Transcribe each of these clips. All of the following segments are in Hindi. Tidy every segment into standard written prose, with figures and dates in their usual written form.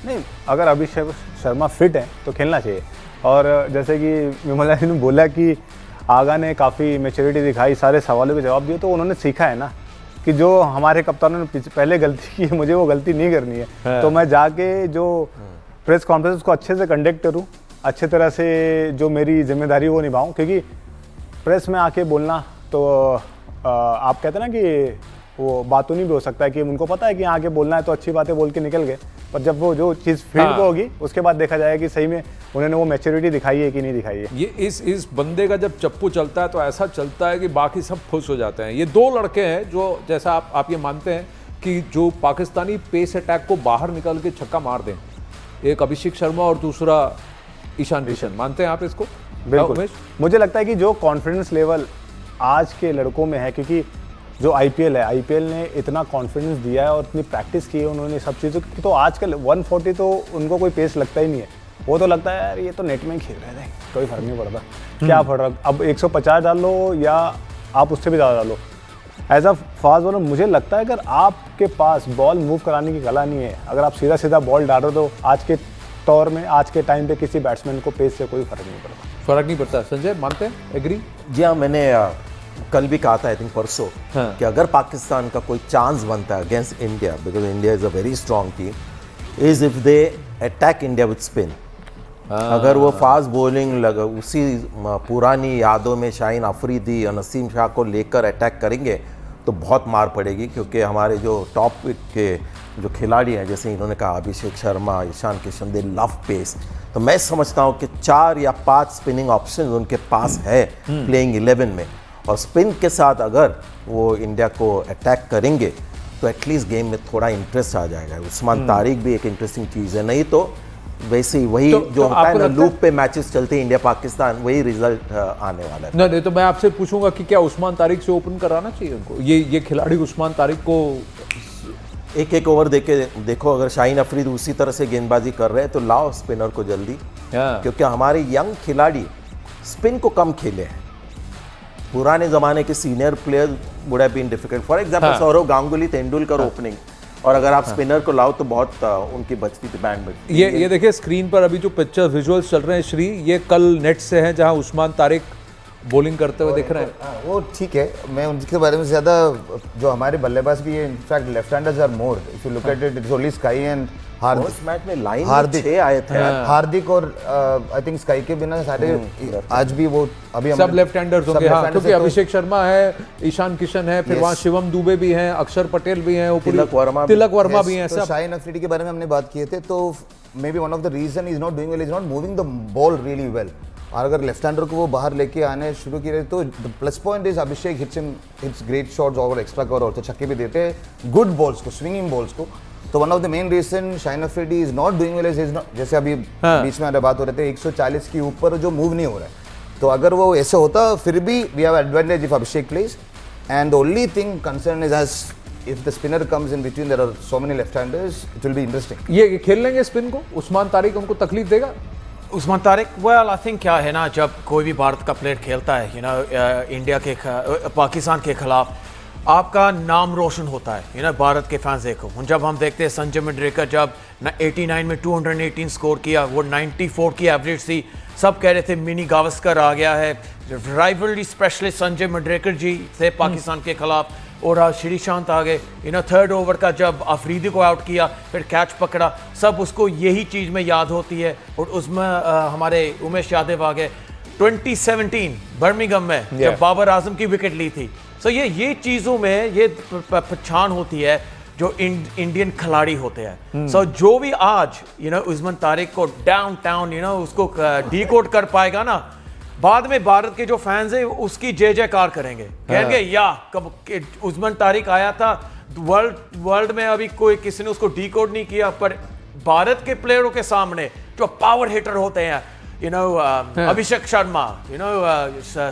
नहीं, अगर अभिषेक शर्मा फिट है तो खेलना चाहिए। और जैसे कि विमला जी ने बोला कि आगा ने काफ़ी मैच्योरिटी दिखाई, सारे सवालों के जवाब दिए, तो उन्होंने सीखा है ना कि जो हमारे कप्तानों ने पहले गलती की है मुझे वो गलती नहीं करनी है। तो मैं जाके जो प्रेस कॉन्फ्रेंस उसको अच्छे से कंडक्ट करूँ, अच्छे तरह से जो मेरी जिम्मेदारी वो निभाऊँ, क्योंकि प्रेस में आके बोलना तो आप कहते हैं ना कि वो बातों नहीं भी हो सकता है कि उनको पता है कि आगे बोलना है तो अच्छी बातें बोल के निकल गए, पर जब वो जो चीज़ फील्ड पे होगी उसके बाद देखा जाएगा कि सही में उन्होंने वो मैच्योरिटी दिखाई है कि नहीं दिखाई है। ये इस बंदे का जब चप्पू चलता है तो ऐसा चलता है कि बाकी सब खुश हो जाते हैं। ये दो लड़के हैं जो जैसा आप ये मानते हैं कि जो पाकिस्तानी पेस अटैक को बाहर निकल के छक्का मार दें, एक अभिषेक शर्मा और दूसरा ईशान किशन, मानते हैं आप इसको? बिल्कुल, मुझे लगता है कि जो कॉन्फिडेंस लेवल आज के लड़कों में है, क्योंकि जो आईपीएल है, आईपीएल ने इतना कॉन्फिडेंस दिया है और इतनी प्रैक्टिस की है उन्होंने सब चीज़ों की, तो आजकल 140 तो उनको कोई पेस लगता ही नहीं है। वो तो लगता है यार ये तो नेट में ही खेल रहे थे, कोई फर्क नहीं पड़ता, क्या फर्क, अब 150 डाल लो या आप उससे भी ज़्यादा डालो। एज अ फास्ट बॉलर मुझे लगता है अगर आपके पास बॉल मूव कराने की कला नहीं है, अगर आप सीधा सीधा बॉल डाल रहे हो, तो आज के तौर में, आज के टाइम पे किसी बैट्समैन को पेस से कोई फर्क नहीं पड़ता। फर्क नहीं पड़ता। संजय, मानते हैं? एग्री? जी हाँ, मैंने कल भी कहा था, आई थिंक परसों, कि अगर पाकिस्तान का कोई चांस बनता है against India, because India is a very strong team, is if they attack India with spin. अगर वो फास्ट बॉलिंग उसी पुरानी यादों में शाहीन अफरीदी और नसीम शाह को लेकर अटैक करेंगे तो बहुत मार पड़ेगी, क्योंकि हमारे जो टॉप के जो खिलाड़ी हैं, जैसे इन्होंने कहा Abhishek Sharma, Ishan Kishan, they love pace. तो मैं समझता हूँ कि 4 या 5 स्पिनिंग ऑप्शन उनके पास है प्लेइंग 11 में, और स्पिन के साथ अगर वो इंडिया को अटैक करेंगे तो एटलीस्ट गेम में थोड़ा इंटरेस्ट आ जाएगा। उस्मान तारिक भी एक इंटरेस्टिंग चीज़ है, नहीं तो वैसे ही वही जो होता है ना, लूप पे मैचेस चलते हैं इंडिया पाकिस्तान, वही रिजल्ट आने वाला है। नहीं तो मैं आपसे पूछूंगा कि क्या उस्मान तारिक से ओपन कराना चाहिए उनको? ये खिलाड़ी उस्मान तारिक को एक ओवर देखो, अगर शाहीन अफरीदी उसी तरह से गेंदबाजी कर रहे हैं तो लाओ स्पिनर को जल्दी, क्योंकि हमारे यंग खिलाड़ी स्पिन को कम खेले हैं। पुराने जमाने के senior player would have been difficult, for example Sourav Ganguly, Tendulkar opening, और अगर आप स्पिनर को लाओ तो बहुत उनकी बचती थी, बैंड बचती। ये देखिए स्क्रीन पर अभी जो पिक्चर विजुअल्स चल रहे हैं श्री, ये कल नेट से हैं जहां उस्मान तारिक बॉलिंग करते हुए दिख रहे हैं। वो ठीक है, मैं उनके बारे में ज़्यादा, जो हमारे बल्लेबाज भी है, in fact left handers are more, if you look at it, it's only SKY and Hardik. उस मैच में लाइन में 6 आए थे, हार्दिक और आई थिंक स्काई के बिना सारे आज भी वो अभी सब लेफ्ट हैंडर्स होंगे, हाँ, क्योंकि अभिषेक शर्मा है, ईशान किशन है, फिर वहाँ शिवम दुबे भी हैं, अक्षर पटेल भी हैं, तिलक वर्मा भी हैं। शाहीन अफरीदी के बारे में हमने बात किए थे, तो maybe one of the reason is not doing well, is not moving the ball really well. और अगर लेफ्ट हैंडर को वो बाहर लेके आने शुरू किए तो the plus point is Abhishek hits great shots और एक्स्ट्रा कवर, और तो छक्के भी देते हैं गुड बॉल्स को, स्विंगिंग बॉल्स को। तो one of the main reason Shaheen Afridi is not doing well is not, जैसे अभी बीच में बात हो रहे थे 140 के ऊपर जो मूव नहीं हो रहा है, तो अगर वो ऐसे होता फिर भी we have advantage if Abhishek plays. And the only thing concern is as if the spinner comes in between, there are so many left-handers, it will be interesting. ये खेल लेंगे स्पिन को? उस्मान तारिक उनको तकलीफ देगा? Usman Tariq, well I think क्या है ना, जब कोई भी भारत का प्लेयर खेलता है, यू नो, इंडिया के पाकिस्तान के खिलाफ, आपका नाम रोशन होता है, यू नो, भारत के फैंस देखो। जब हम देखते हैं संजय मंडरेकर जब 89 में 218 स्कोर किया, वो 94 की एवरेज थी, सब कह रहे थे मिनी गावस्कर आ गया है। राइवलरी स्पेशलिस्ट संजय मंडरेकर जी थे पाकिस्तान के खिलाफ, और श्रीशांत आ गए, यू नो, 3rd ओवर का जब अफरीदी को आउट किया, फिर कैच पकड़ा, सब उसको यही चीज़ में याद होती है। और उसमें हमारे उमेश यादव आ गए 2017 बर्मिंघम में जब बाबर आजम की विकेट ली थी। सो ये चीज़ों में ये पहचान होती है जो इंडियन खिलाड़ी होते हैं। सो जो भी आज, यू नो, उस्मान तारिक को डाउन टाउन, यू नो, उसको डीकोड कर पाएगा ना, बाद में भारत के जो फैंस हैं उसकी जय जयकार करेंगे, कहेंगे या कब उस्मान तारिक आया था, वर्ल्ड में अभी कोई किसी ने उसको डीकोड नहीं किया, पर भारत के प्लेयरों के सामने जो पावर हिटर होते हैं, you know, Abhishek Sharma, you know,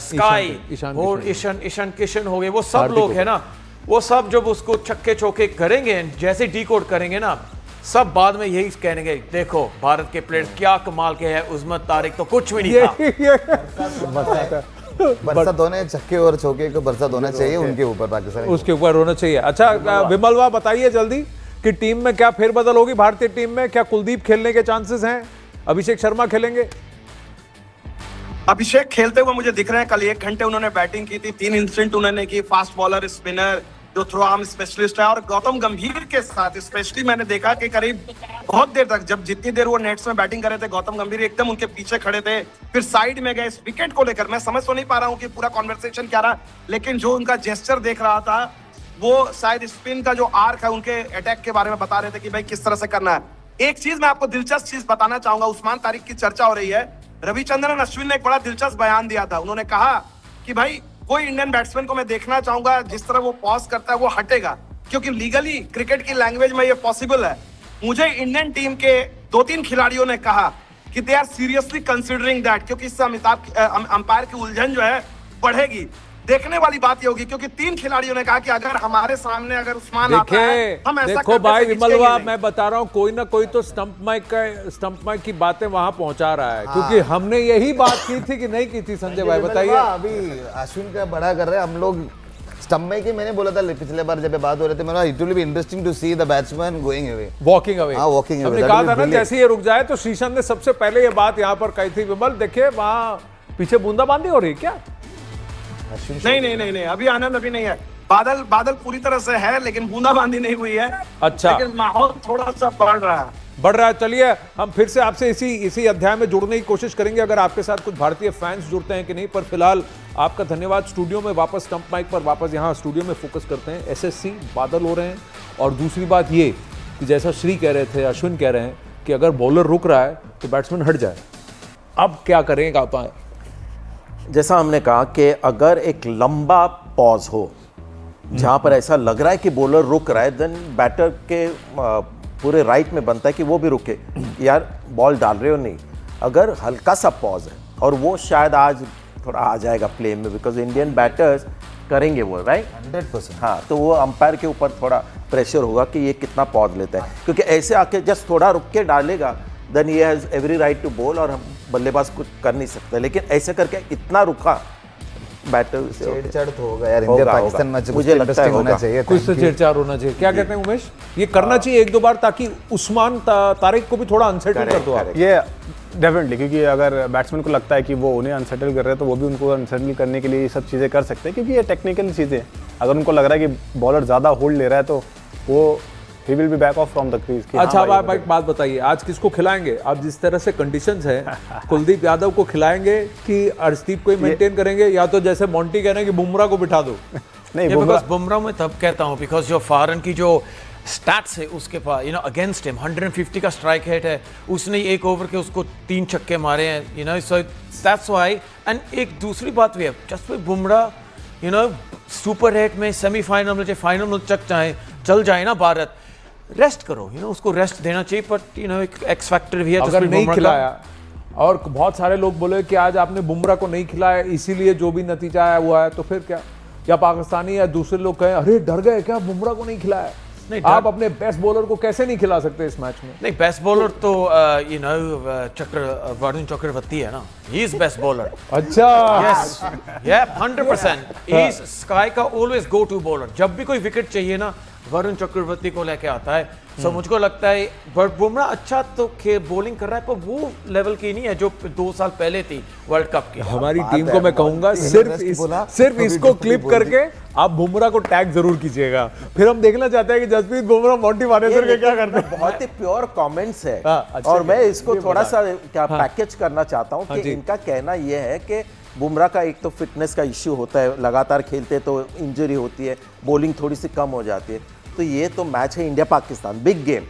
sky और ईशान किशन हो गए, वो सब लोग है ना, वो सब जब उसको छक्के चौके करेंगे, जैसे डीकोड करेंगे ना, सब बाद में यही कहेंगे, देखो भारत के प्लेयर्स क्या कमाल के हैं, उस्मान तारिक तो कुछ भी नहीं था। बरसात होने, छक्के और चौके को बरसात होना चाहिए उनके ऊपर, पाकिस्तान उसके ऊपर होना चाहिए। अच्छा विमलवा बताइए जल्दी कि टीम में क्या फेरबदल होगी भारतीय टीम में? क्या कुलदीप खेलने के चांसेस हैं? अभिषेक शर्मा खेलेंगे? अभिषेक खेलते हुए मुझे दिख रहे हैं। कल 1 घंटे उन्होंने बैटिंग की थी, 3 इंस्टेंट उन्होंने की, फास्ट बॉलर, स्पिनर, जो थ्रो आर्म स्पेशलिस्ट है। और गौतम गंभीर के साथ स्पेशली मैंने देखा कि करीब बहुत देर तक, जब जितनी देर वो नेट्स में बैटिंग कर रहे थे, गौतम गंभीर एकदम उनके पीछे खड़े थे, फिर साइड में गए इस विकेट को लेकर। मैं समझ तो नहीं पा रहा हूँ कि पूरा कॉन्वर्सेशन क्या रहा, लेकिन जो उनका जेस्चर देख रहा था वो शायद स्पिन का जो आर्क है उनके अटैक के बारे में बता रहे थे कि भाई किस तरह से करना है। एक चीज मैं आपको दिलचस्प चीज बताना चाहूंगा, उस्मान तारिक की चर्चा हो रही है। रविचंद्रन अश्विन ने एक बड़ा दिलचस्प बयान दिया था। उन्होंने कहा कि भाई कोई इंडियन बैट्समैन को मैं देखना चाहूंगा जिस तरह वो पॉज करता है वो हटेगा, क्योंकि लीगली क्रिकेट की लैंग्वेज में ये पॉसिबल है। मुझे इंडियन टीम के 2-3 खिलाड़ियों ने कहा कि they are seriously considering that, क्योंकि इससे अंपायर की उलझन जो है बढ़ेगी। देखने वाली बात ये होगी, क्योंकि 3 खिलाड़ियों ने कहा कि अगर हमारे सामने अगर उस्मान आता है, हम ऐसा देखो भाई विमलवा, मैं बता रहा हूँ कोई ना कोई तो स्टंप माइक की बातें वहां पहुंचा रहा है। क्योंकि हमने यही बात की थी कि नहीं की थी? संजय भाई बताइए। अभी अश्विन का बड़ा कर रहे हैं हम लोग स्टंप में, कि मैंने बोला था पिछले बार जब बात हो रहे थे, मेरा it will be interesting to see the batsman going away, walking away. हाँ, वॉकिंग अवे। हमने कहा था ना जैसे ये रुक जाए, तो शीशन ने सबसे पहले ये बात यहाँ पर कही थी। विमल देखिए वहां पीछे बूंदाबांदी हो रही क्या? नहीं, अभी आनंद अभी नहीं है। बादल पूरी तरह से है, लेकिन बूंदाबांदी नहीं हुई है। अच्छा, लेकिन माहौल थोड़ा सा बढ़ रहा है। चलिए हम फिर से आपसे इसी अध्याय में जुड़ने की कोशिश करेंगे, अगर आपके साथ कुछ भारतीय फैंस जुड़ते हैं कि नहीं। पर फिलहाल आपका धन्यवाद। स्टूडियो में वापस, स्टंप माइक पर वापस यहाँ स्टूडियो में फोकस करते हैं। एसएससी बादल हो रहे हैं। और दूसरी बात ये कि जैसा श्री कह रहे थे, अश्विन कह रहे हैं कि अगर बॉलर रुक रहा है तो बैट्समैन हट जाए। अब क्या करेंगे आप? जैसा हमने कहा कि अगर एक लंबा पॉज हो जहां पर ऐसा लग रहा है कि बॉलर रुक रहा है, देन बैटर के पूरे राइट में बनता है कि वो भी रुके, यार बॉल डाल रहे हो नहीं। अगर हल्का सा पॉज है, और वो शायद आज थोड़ा आ जाएगा प्ले में, बिकॉज इंडियन बैटर्स करेंगे वो, राइट 100%। हाँ, तो वो अंपायर के ऊपर थोड़ा प्रेशर होगा कि ये कितना पॉज लेता है, क्योंकि ऐसे आके जस्ट थोड़ा रुक के डालेगा, देन ये has every right to ball, और हम बल्लेबाज कुछ कर नहीं सकते। लेकिन ऐसे करके इतना रुका बैटर से छेड़छाड़ तो होगा यार। इंडिया पाकिस्तान मैच मुझे लगता है होना चाहिए, कुछ तो छेड़छाड़ होना चाहिए। क्या कहते हैं उमेश? ये करना चाहिए 1-2 बार, ताकि उस्मान तारिक को भी थोड़ा अनसेटल कर दो आप। ये डेफिनेटली, क्योंकि अगर बैट्समैन को लगता है कि वो उन्हें अनसेटल कर रहे हैं, तो वो भी उनको अनसेटल करने के लिए ये सब चीज़ें कर सकते हैं, क्योंकि ये टेक्निकल चीज़ें। अगर उनको लग रहा है कि बॉलर ज़्यादा होल्ड ले रहा है, तो वो he will be back of from the crease. अच्छा, आप एक बात बताइए, आज किसको खिलाएंगे? आप जिस तरह से कंडीशंस है, कुलदीप यादव को खिलाएंगे कि अर्शदीप को ही मेंटेन करेंगे, या तो जैसे मोंटी कह रहे हैं कि बुमराह को बिठा दो? नहीं, बुमराह में तब कहता हूँ बिकॉज जो फॉरन की जो स्टैट्स है उसके पास, अगेंस्ट हिम 150 का स्ट्राइक रेट है, उसने 1 ओवर के उसको 3 छक्के मारे हैं, सो दैट्स व्हाई। एंड एक दूसरी बात भी है, जसप्रीत बुमराह सुपर रेट में सेमीफाइनल में, फाइनल में चल जाए ना भारत, रेस्ट करो, उसको रेस्ट देना चाहिए। बट एक एक्स फैक्टर भी है। अगर नहीं खिलाया, और बहुत सारे लोग बोले कि आज आपने बुमराह को नहीं खिलाया इसीलिए जो भी नतीजा आया हुआ है, तो फिर क्या? या पाकिस्तानी या दूसरे लोग कहें अरे डर गए क्या, बुमराह को नहीं खिलाया? नहीं, आप अपने बेस्ट बॉलर को कैसे नहीं खिला सकते इस मैच में? नहीं, बेस्ट बॉलर तो वरुण चक्रवर्ती है ना, ही इज बेस्ट बॉलर। अच्छा, यस, या 100%। ही इज स्काई का ऑलवेज गो टू बॉलर। जब भी कोई विकेट चाहिए ना, वरुण चक्रवर्ती को लेके आता है। सो मुझको लगता है बुमराह अच्छा तो बॉलिंग कर रहा है, पर वो लेवल की नहीं है जो 2 साल पहले थी वर्ल्ड कप की। हमारी टीम को मैं कहूंगा सिर्फ इसको क्लिप करके आप बुमराह को टैग जरूर कीजिएगा, फिर हम देखना चाहते हैं कि जसप्रीत बुमराह मोंटी मानेसर के क्या करते हैं। बहुत ही प्योर कमेंट्स है। अच्छा, और मैं इसको थोड़ा सा क्या पैकेज करना चाहता हूँ कि इनका कहना यह है कि बुमराह का एक तो फिटनेस का इश्यू होता है, लगातार खेलते तो इंजरी होती है, बॉलिंग थोड़ी सी कम हो जाती है। तो ये तो मैच है India Pakistan, big game,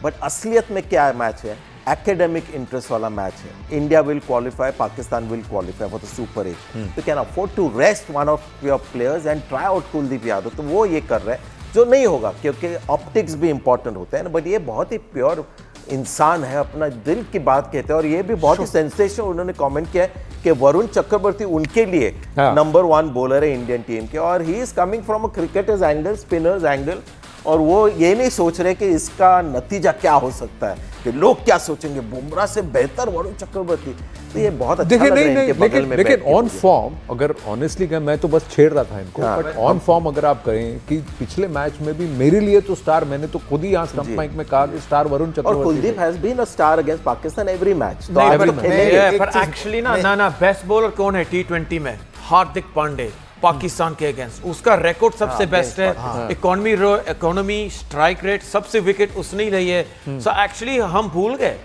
but असलियत में क्या मैच है? एकेडमिक इंटरेस्ट वाला मैच है। India will qualify, Pakistan will qualify for the super 8। तो can afford to rest one of your players and try out Kuldeep Yadav. तो वो ये कर रहे हैं, जो नहीं होगा, क्योंकि ऑप्टिक्स भी इंपॉर्टेंट होते हैं ना। बट ये बहुत ही प्योर इंसान है, अपना दिल की बात कहते हैं। और ये भी बहुत ही सेंसेशन उन्होंने कमेंट किया है कि वरुण चक्रवर्ती उनके लिए नंबर 1 बॉलर है इंडियन टीम के, और he is coming from a cricketers angle, spinners angle, और वो ये नहीं सोच रहे कि इसका नतीजा क्या हो सकता है, कि लोग क्या सोचेंगे, बुमराह से बेहतर वरुण चक्रवर्ती। तो ये बहुत अच्छा देखिए लग रहा है नहीं इनके बगल लेकिन में लेकिन बैठ के ऑन मुझे। फॉर्म अगर ऑनेस्टली कहें, मैं तो बस छेड़ रहा था इनको, हाँ। बट ऑन फॉर्म अगर आप करें कि पिछले मैच में भी मेरे लिए तो स्टार, मैंने तो खुद ही यहाँ स्टंप माइक में कहा कि स्टार वरुण और Chakravarthy Kuldeep has been a star against Pakistan every match. तो नहीं, आज पर तो खेलेंगे। ये, पर एक्चुअली ना बेस्ट बॉलर कौन है T20 में? हार्दिक पांडे, पाकिस्तान के अगेंस्ट उसका रिकॉर्ड सबसे बेस्ट है। इकोनॉमी, स्ट्राइक रेट, सबसे विकेट उसने ही लिए है। सो एक्चुअली हम भूल गए,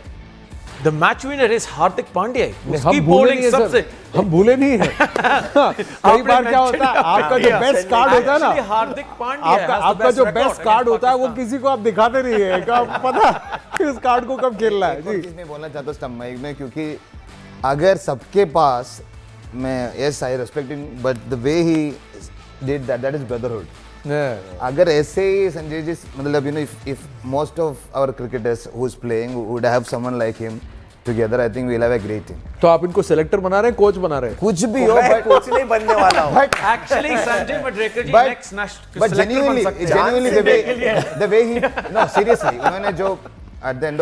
the match winner is Hardik Pandya. उसकी बॉलिंग सबसे, हम भूले नहीं है। कई बार क्या होता है, आपका जो बेस्ट कार्ड होता है ना, हार्दिक पांड्या आपका जो बेस्ट कार्ड होता है वो किसी को आप दिखाते नहीं है, क्या आपको पता कि उस कार्ड को कब खेलना है। एक और चीज़ मैं बोलना चाहता हूँ स्टंप माइक में, क्योंकि अगर सबके पास, मैं yes I respect him, but the way he did that is brotherhood. अगर ऐसे ही संजय जी, मतलब you know, if most of our cricketers who is playing would have someone like him together, I think we will have a great team. तो आप इनको सेलेक्टर बना रहे हैं, कोच बना रहे हैं? कुछ भी हो, मैं बट कोच नहीं बनने वाला हूँ। Actually Sanjay Manjrekar ji But- next but genuinely the way he, no seriously, उन्होंने जो at the end of